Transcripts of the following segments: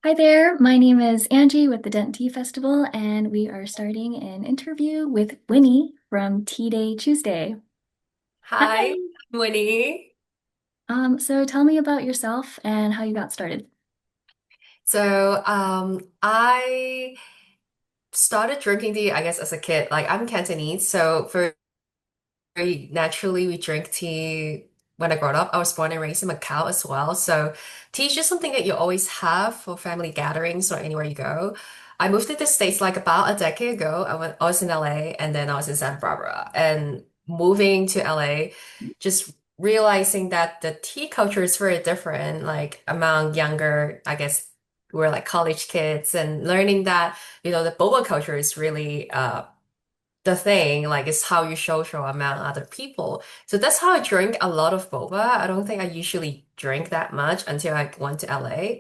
Hi there, my name is Angie with the Denton Tea Festival, and we are starting an interview with Winnie from Tea Day Tuesday. Hi, Hi. Winnie. So tell me about yourself and how you got started. I started drinking tea, I guess, as a kid. Like, I'm Cantonese, so very naturally we drink tea when I grew up. I was born and raised in Macau as well. So tea is just something that you always have for family gatherings or anywhere you go. I moved to the States like about a decade ago. I was in LA and then I was in Santa Barbara. And moving to LA, just realizing that the tea culture is very different, like among younger, I guess we're like college kids, and learning that, the boba culture is really the thing, like it's how you social among other people. So that's how I drink a lot of boba. I don't think I usually drink that much until I went to LA.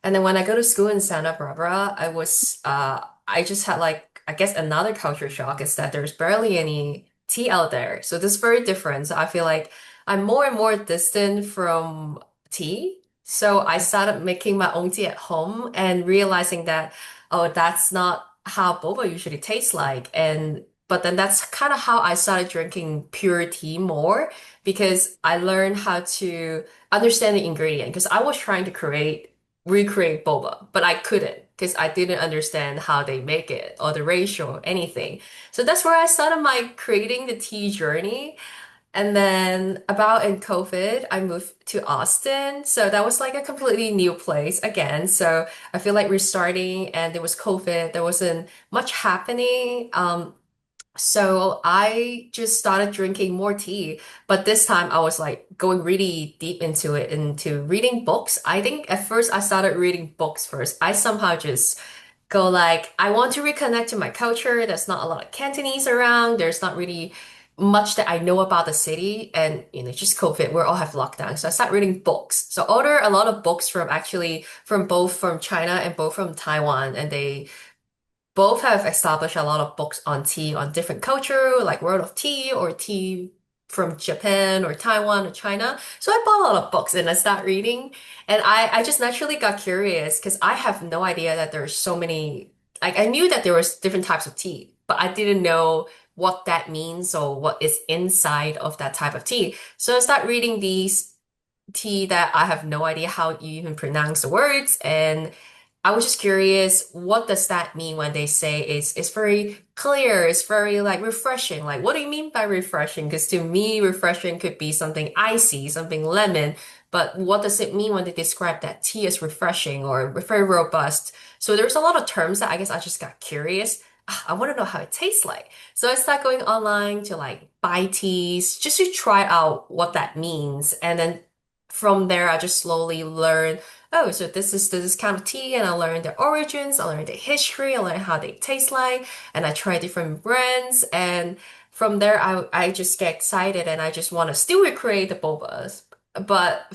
And then when I go to school in Santa Barbara, I just had like I guess another culture shock is that there's barely any tea out there. So this is very different. So I feel like I'm more and more distant from tea. So I started making my own tea at home and realizing that, oh, that's not how boba usually tastes like. And but then that's kind of how I started drinking pure tea more because I learned how to understand the ingredient because I was trying to recreate boba, but I couldn't because I didn't understand how they make it or the ratio or anything. So that's where I started my creating the tea journey. And then about in COVID, I moved to Austin. So that was like a completely new place again. So I feel like restarting and there was COVID, there wasn't much happening. So I just started drinking more tea, but this time I was like going really deep into it, into reading books. I think at first I started reading books first. I somehow just go like, I want to reconnect to my culture. There's not a lot of Cantonese around. There's not really much that I know about the city. And, just COVID, we all have lockdown. So I started reading books. So I ordered a lot of books from both from China and both from Taiwan. And they both have established a lot of books on tea on different culture, like World of Tea or tea from Japan or Taiwan or China. So I bought a lot of books and I started reading. And I just naturally got curious because I have no idea that there's so many, like I knew that there was different types of tea, but I didn't know what that means or what is inside of that type of tea. So I started reading these tea that I have no idea how you even pronounce the words. And I was just curious, what does that mean when they say it's very clear, it's very like refreshing? Like, what do you mean by refreshing? Because to me, refreshing could be something icy, something lemon. But what does it mean when they describe that tea as refreshing or very robust? So there's a lot of terms that I guess I just got curious. I want to know how it tastes like. So I started going online to like buy teas just to try out what that means. And then from there, I just slowly learned, oh, so this is kind of tea, and I learned the origins, I learned the history, I learned how they taste like, and I tried different brands, and from there, I just get excited, and I just want to still recreate the bobas, but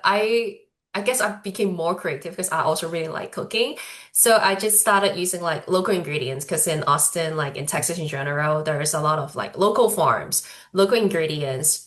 I guess I became more creative because I also really like cooking. So I just started using like local ingredients because in Austin, like in Texas in general, there's a lot of like local farms, local ingredients.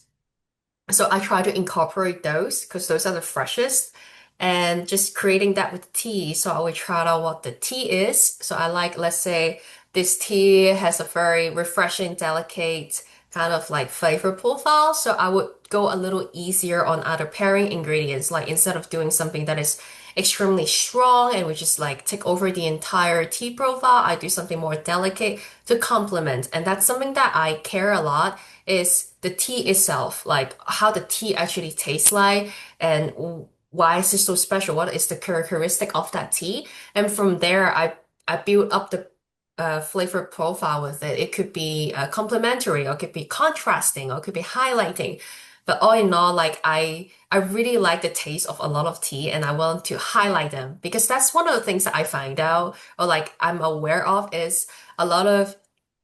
So I try to incorporate those because those are the freshest and just creating that with tea. So I would try out what the tea is. So I like, let's say this tea has a very refreshing, delicate kind of like flavor profile. So I would go a little easier on other pairing ingredients. Like instead of doing something that is extremely strong and would just like take over the entire tea profile, I do something more delicate to complement. And that's something that I care a lot is the tea itself, like how the tea actually tastes like and why is it so special? What is the characteristic of that tea? And from there, I build up the flavor profile with it. It could be complementary, or it could be contrasting, or it could be highlighting. But all in all, like I really like the taste of a lot of tea, and I want to highlight them because that's one of the things that I find out or like I'm aware of is a lot of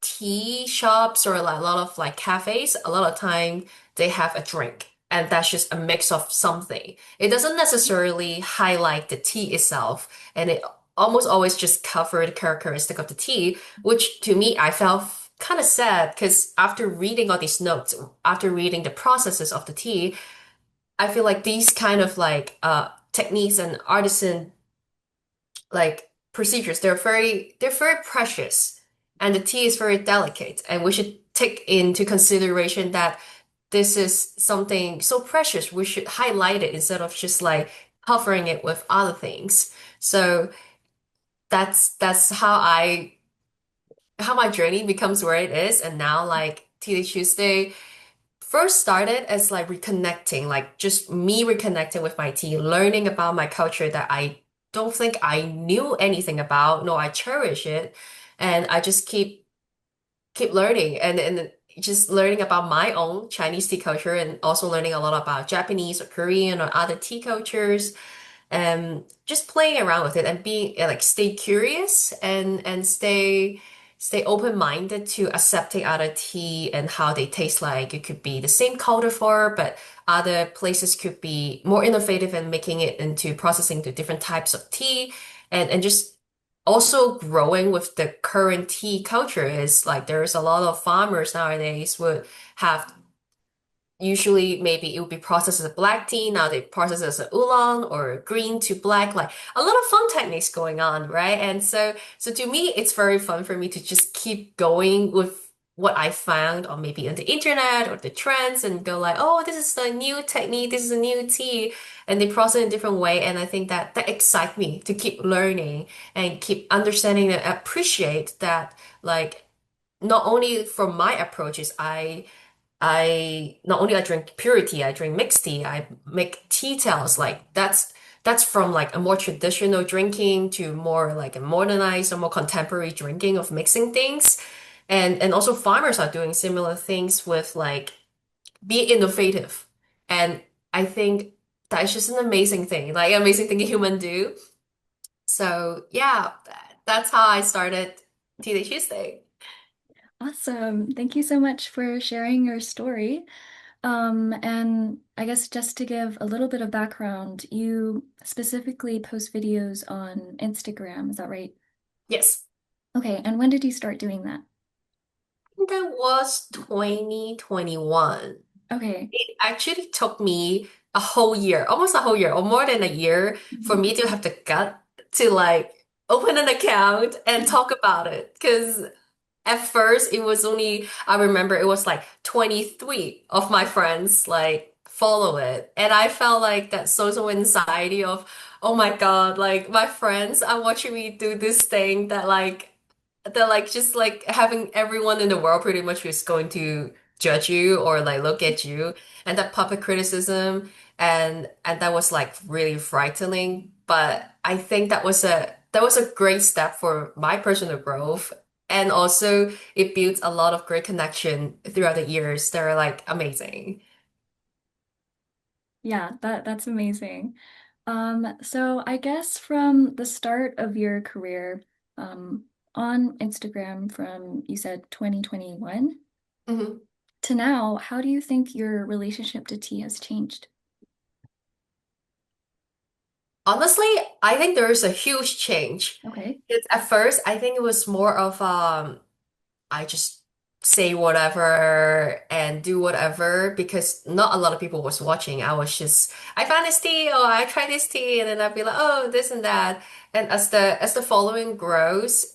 tea shops or like a lot of like cafes, a lot of time they have a drink and that's just a mix of something. It doesn't necessarily highlight the tea itself and it almost always just cover the characteristic of the tea, which to me I felt kind of sad because after reading all these notes, after reading the processes of the tea, I feel like these kind of like techniques and artisan like procedures. They're very precious, and the tea is very delicate, and we should take into consideration that this is something so precious. We should highlight it instead of just like covering it with other things. So that's how my journey becomes where it is, and now like Tea Day Tuesday first started as like reconnecting, like just me reconnecting with my tea, learning about my culture that I don't think I knew anything about. No, I cherish it. And I just keep learning and just learning about my own Chinese tea culture and also learning a lot about Japanese or Korean or other tea cultures and just playing around with it and being like stay curious and stay open-minded to accepting other tea and how they taste like. It could be the same cultivar, but other places could be more innovative and making it into processing the different types of tea and just also growing with the current tea culture is like there's a lot of farmers nowadays would have usually maybe it would be processed as a black tea. Now they process it as a oolong or green to black, like a lot of fun techniques going on, right? And so to me, it's very fun for me to just keep going with what I found on maybe on the internet or the trends and go like, oh, this is a new technique, this is a new tea, and they process it in a different way. And I think that excites me to keep learning and keep understanding and appreciate that like not only from my approaches, I not only I drink pure tea, I drink mixed tea, I make tea towels. Like that's from like a more traditional drinking to more like a modernized or more contemporary drinking of mixing things. And also farmers are doing similar things with like be innovative. And I think that's just an amazing thing, like amazing thing a human do. So yeah, that's how I started Tea Day Tuesday. Awesome. Thank you so much for sharing your story. And I guess just to give a little bit of background, you specifically post videos on Instagram, is that right? Yes. Okay, and when did you start doing that? That was 2021. Okay. It actually took me a whole year, almost a whole year, or more than a year, for Mhm. me to have the gut to like open an account and talk about it. Because at first, it was only, I remember it was like 23 of my friends like follow it. And I felt like that social anxiety of, oh my God, like my friends are watching me do this thing that just like having everyone in the world pretty much is going to judge you or like look at you and that public criticism and that was like really frightening. But I think that was a great step for my personal growth. And also, it builds a lot of great connection throughout the years. They're like amazing. Yeah, that's amazing. So I guess from the start of your career, on Instagram from you said 2021 Mhm. to now, how do you think your relationship to tea has changed? Honestly, I think there is a huge change. Okay. It's at first, I think it was more of I just say whatever and do whatever because not a lot of people was watching. I found this tea or I tried this tea and then I'd be like, oh, this and that. And as the following grows,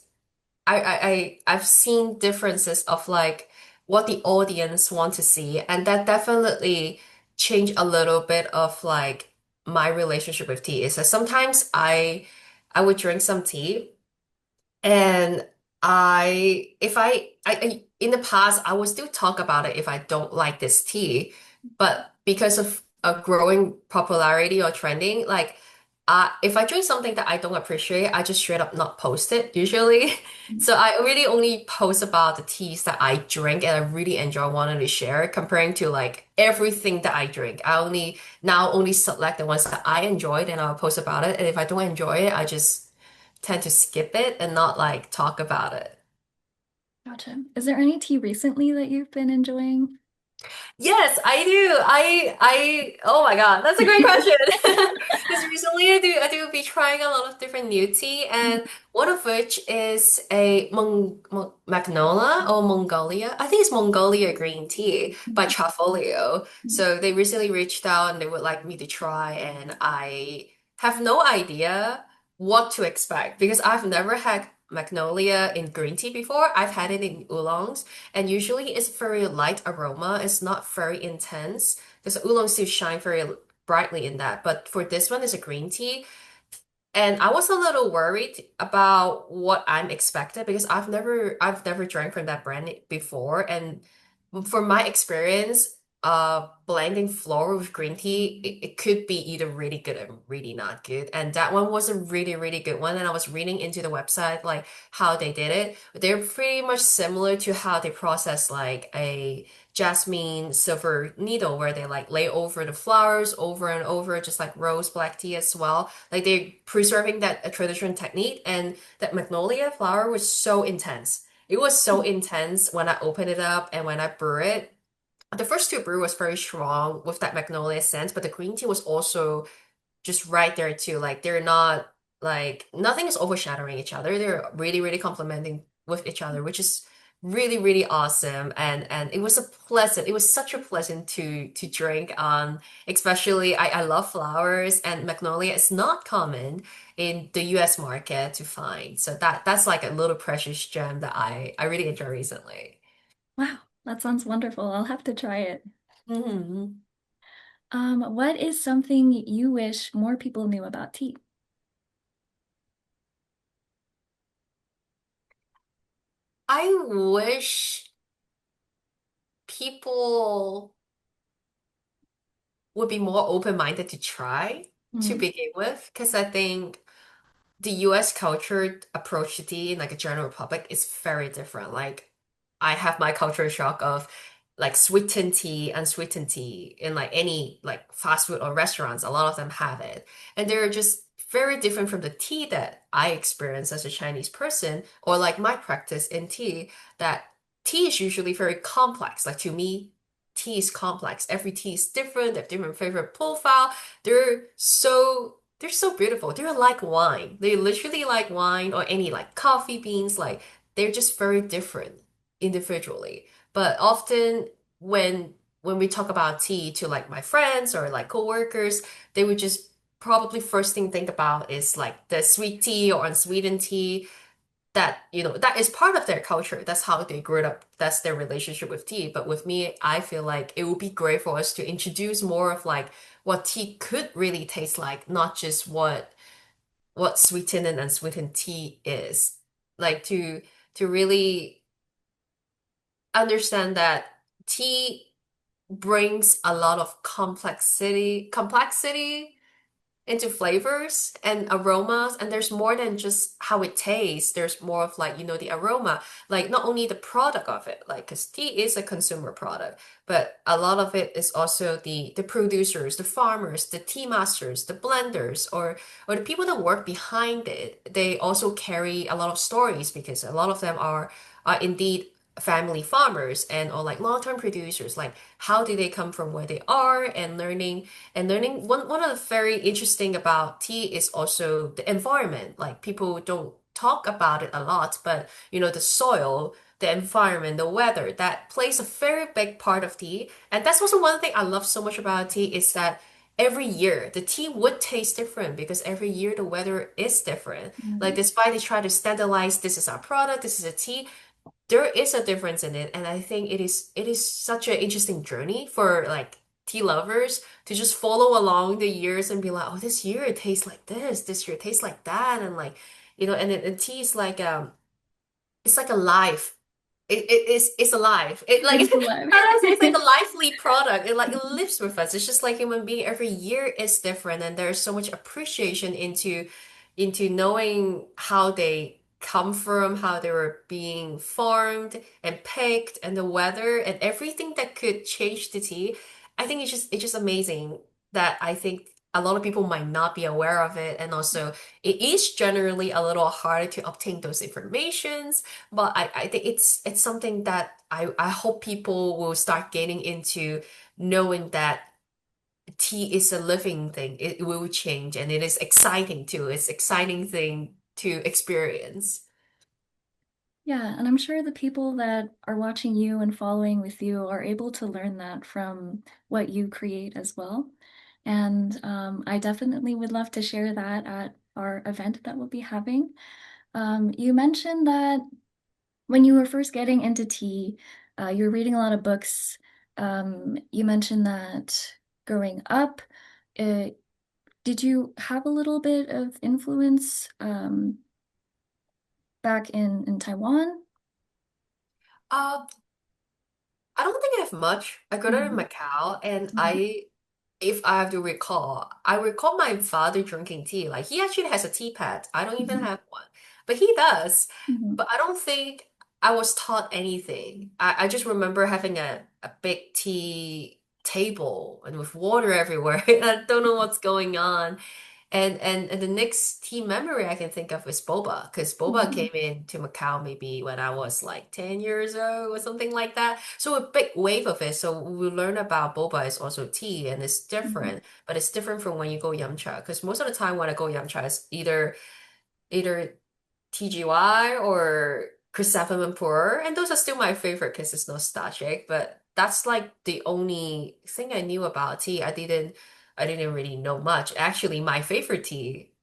I've seen differences of like what the audience want to see, and that definitely changed a little bit of like my relationship with tea. Is that sometimes I would drink some tea and if in the past, I would still talk about it if I don't like this tea. But because of a growing popularity or trending, like, if I drink something that I don't appreciate, I just straight up not post it usually. So I really only post about the teas that I drink and I really enjoy wanting to share, comparing to like everything that I drink. I only select the ones that I enjoyed and I'll post about it. And if I don't enjoy it, I just tend to skip it and not like talk about it. Gotcha. Is there any tea recently that you've been enjoying? Yes, I do. Oh my God, that's a great question. Because recently I do be trying a lot of different new tea, and one of which is a Magnolia or Mongolia. I think it's Mongolia green tea by Trafolio. So they recently reached out and they would like me to try, and I have no idea what to expect because I've never had magnolia in green tea before. I've had it in oolongs, and usually it's very light aroma. It's not very intense because oolongs do shine very brightly in that. But for this one, it's a green tea. And I was a little worried about what I'm expected because I've never drank from that brand before. And from my experience, blending floral with green tea, it could be either really good or really not good. And that one was a really, really good one. And I was reading into the website like how they did it. They're pretty much similar to how they process like a jasmine silver needle where they like lay over the flowers over and over, just like rose black tea as well. Like they're preserving that a traditional technique, and that magnolia flower was so intense. It was so intense when I opened it up and when I brew it. The first two brew was very strong with that magnolia scent, but the green tea was also just right there too. Like they're not like nothing is overshadowing each other. They're really, really complementing with each other, which is really, really awesome. And it was such a pleasant to drink on, especially I love flowers and magnolia is not common in the US market to find. So that's like a little precious gem that I really enjoy recently. Wow, that sounds wonderful. I'll have to try it. hmm What is something you wish more people knew about tea? I wish people would be more open-minded to try to Mm, begin with, because I think the US culture approach to tea in like a general public is very different. Like I have my culture shock of like sweetened tea, unsweetened tea in like any like fast food or restaurants. A lot of them have it. And they're just very different from the tea that I experience as a Chinese person or like my practice in tea, that tea is usually very complex. Like to me, tea is complex. Every tea is different. They have different favorite profile. They're so beautiful. They're like wine. They literally like wine or any like coffee beans. Like they're just very different individually. But often when we talk about tea to like my friends or like coworkers, they would just probably first thing think about is like the sweet tea or unsweetened tea that that is part of their culture. That's how they grew up. That's their relationship with tea. But with me, I feel like it would be great for us to introduce more of like what tea could really taste like, not just what sweetened and unsweetened tea is. Like to really understand that tea brings a lot of complexity into flavors and aromas, and there's more than just how it tastes. There's more of like the aroma, like not only the product of it, like because tea is a consumer product, but a lot of it is also the producers, the farmers, the tea masters, the blenders, or the people that work behind it. They also carry a lot of stories because a lot of them are indeed family farmers and or like long-term producers. Like how do they come from where they are, and learning one of the very interesting about tea is also the environment. Like people don't talk about it a lot, but the soil, the environment, the weather, that plays a very big part of tea. And that's also one thing I love so much about tea is that every year the tea would taste different because every year the weather is different. Like mm. despite they try to standardize this is our product, this is a tea, there is a difference in it, and I think it is such an interesting journey for like tea lovers to just follow along the years and be like, oh, this year it tastes like this year it tastes like that, and like and tea is like it's like a life. It's alive. It like It is alive. how do I say it's like a lively product. It lives with us. It's just like human being. Every year is different, and there's so much appreciation into knowing how they come from, how they were being farmed and picked, and the weather and everything that could change the tea. I think it's just amazing that I think a lot of people might not be aware of it, and also it is generally a little harder to obtain those informations, but I think it's something that I hope people will start getting into, knowing that tea is a living thing. It will change and it is exciting too. It's exciting thing to experience. Yeah, and I'm sure the people that are watching you and following with you are able to learn that from what you create as well. And I definitely would love to share that at our event that we'll be having. You mentioned that when you were first getting into tea, you were reading a lot of books. You mentioned that growing up, uh, did you have a little bit of influence back in Taiwan? Uh, I don't think I have much. I got it in Mhm, Macau, and mhm, if I have to recall, I recall my father drinking tea. Like he actually has a tea pad. I don't even mhm, have one, but he does. mhm, But I don't think I was taught anything. I just remember having a big tea table and with water everywhere. I don't know what's going on. And the next tea memory I can think of is boba, because boba mhm, came into Macau maybe when I was like 10 years old or something like that. So a big wave of it. So we learn about boba is also tea and it's mhm, different, but it's different from when you go yumcha. Because most of the time when I go yumcha, it's either TGY or chrysanthemum pour, and those are still my favorite because it's nostalgic. But that's like the only thing I knew about tea. I didn't really know much. Actually, my favorite tea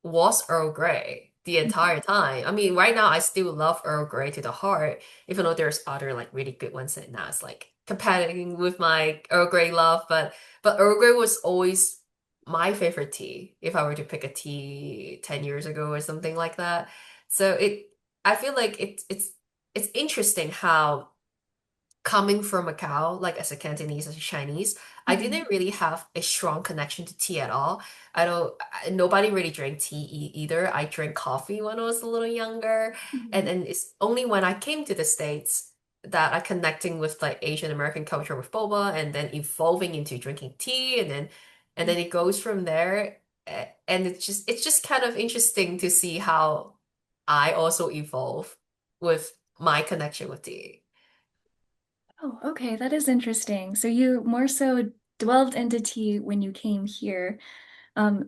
was Earl Grey the mhm. entire time. I mean, right now I still love Earl Grey to the heart, even though there's other like really good ones that now it's like competing with my Earl Grey love. But Earl Grey was always my favorite tea if I were to pick a tea 10 years ago or something like that. So I feel like it's interesting how coming from Macau, like as a Cantonese, as a Chinese, I Mhm, didn't really have a strong connection to tea at all. I don't, nobody really drank tea either. I drank coffee when I was a little younger. And mhm, then it's only when I came to the States that I connecting with like Asian American culture with boba and then evolving into drinking tea and then it goes from there. And it's just kind of interesting to see how I also evolve with my connection with tea. Oh, okay, that is interesting. So you more so delved into tea when you came here.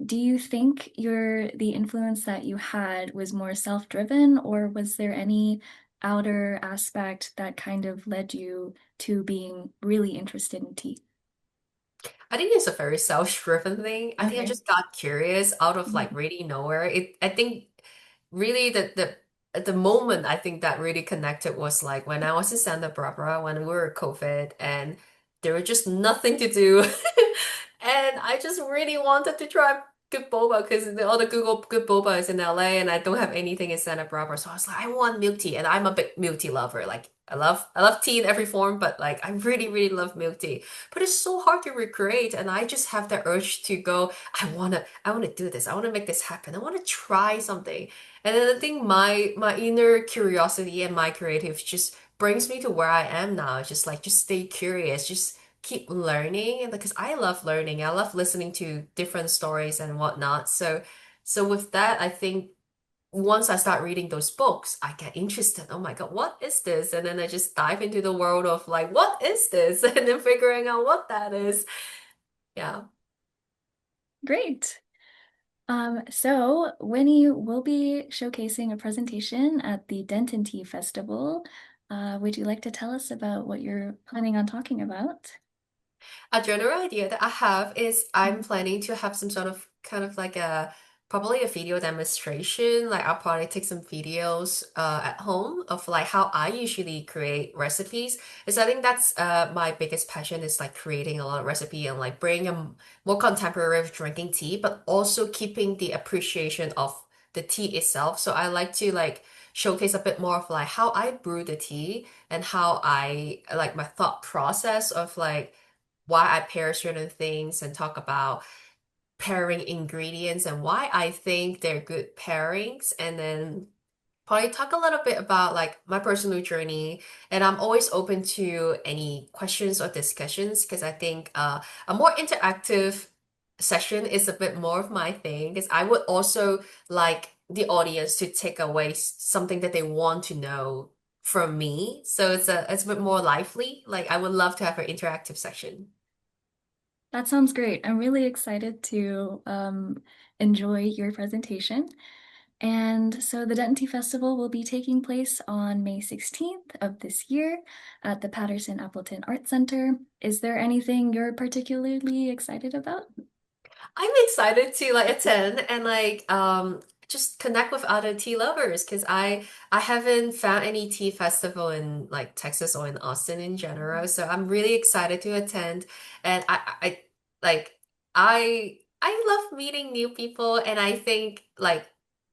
Do you think the influence that you had was more self-driven, or was there any outer aspect that kind of led you to being really interested in tea? I think it's a very self-driven thing. I think I Okay. just got curious out of like Mhm, really nowhere. I think really the moment I think that really connected was like when I was in Santa Barbara when we were COVID and there was just nothing to do. And I just really wanted to try good boba because all the Google good boba is in LA and I don't have anything in Santa Barbara. So I was like, I want milk tea and I'm a big milk tea lover. Like I love tea in every form, but like I really, really love milk tea. But it's so hard to recreate and I just have the urge to go, I wanna do this. I wanna make this happen. I wanna try something. And then I think my inner curiosity and my creative just brings me to where I am now. It's just like just stay curious, just keep learning. And because I love learning, I love listening to different stories and whatnot. So with that, I think once I start reading those books, I get interested. Oh my God, what is this? And then I just dive into the world of like, what is this? And then figuring out what that is. Yeah. great. So Winnie will be showcasing a presentation at the Denton Tea Festival. Would you like to tell us about what you're planning on talking about? A general idea that I have is I'm Mhm. planning to have some sort of kind of like probably a video demonstration. Like I'll probably take some videos at home of like how I usually create recipes. Because I think that's my biggest passion is like creating a lot of recipe and like bringing a more contemporary of drinking tea, but also keeping the appreciation of the tea itself. So I like to like showcase a bit more of like how I brew the tea and how I like my thought process of like why I pair certain things and talk about pairing ingredients and why I think they're good pairings. And then probably talk a little bit about like my personal journey. And I'm always open to any questions or discussions because I think a more interactive session is a bit more of my thing because I would also like the audience to take away something that they want to know from me. So it's a bit more lively. Like I would love to have an interactive session. That sounds great. I'm really excited to enjoy your presentation. And so the Denton Tea Festival will be taking place on May 16th of this year at the Patterson Appleton Art Center. Is there anything you're particularly excited about? I'm excited to like attend and like just connect with other tea lovers because I haven't found any tea festival in like Texas or in Austin in general. So I'm really excited to attend and I like I love meeting new people and I think like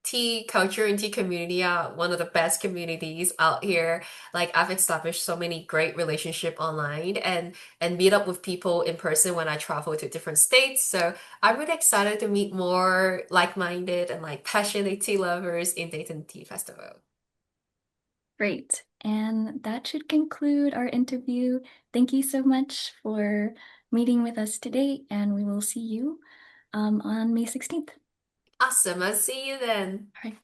tea culture and tea community are one of the best communities out here. Like I've established so many great relationship online and meet up with people in person when I travel to different states. So I'm really excited to meet more like-minded and like passionate tea lovers in Dayton Tea Festival. Great. And that should conclude our interview. Thank you so much for meeting with us today, and we will see you on May 16th. Awesome. I'll see you then. All right.